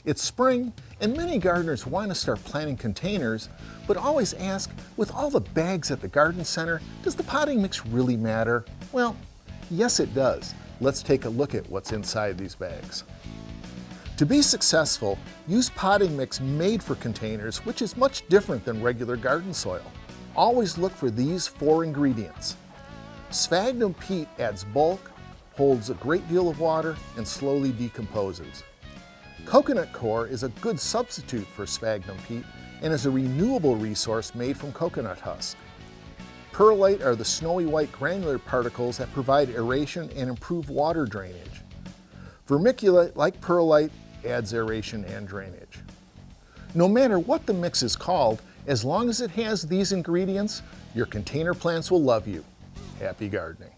It's spring, and many gardeners want to start planting containers, but always ask, with all the bags at the garden center, does the potting mix really matter? Well, yes it does. Let's take a look at what's inside these bags. To be successful, use potting mix made for containers, which is much different than regular garden soil. Always look for these 4 ingredients. Sphagnum peat adds bulk, holds a great deal of water, and slowly decomposes. Coconut coir is a good substitute for sphagnum peat and is a renewable resource made from coconut husk. Perlite are the snowy white granular particles that provide aeration and improve water drainage. Vermiculite, like perlite, adds aeration and drainage. No matter what the mix is called, as long as it has these ingredients, your container plants will love you. Happy gardening.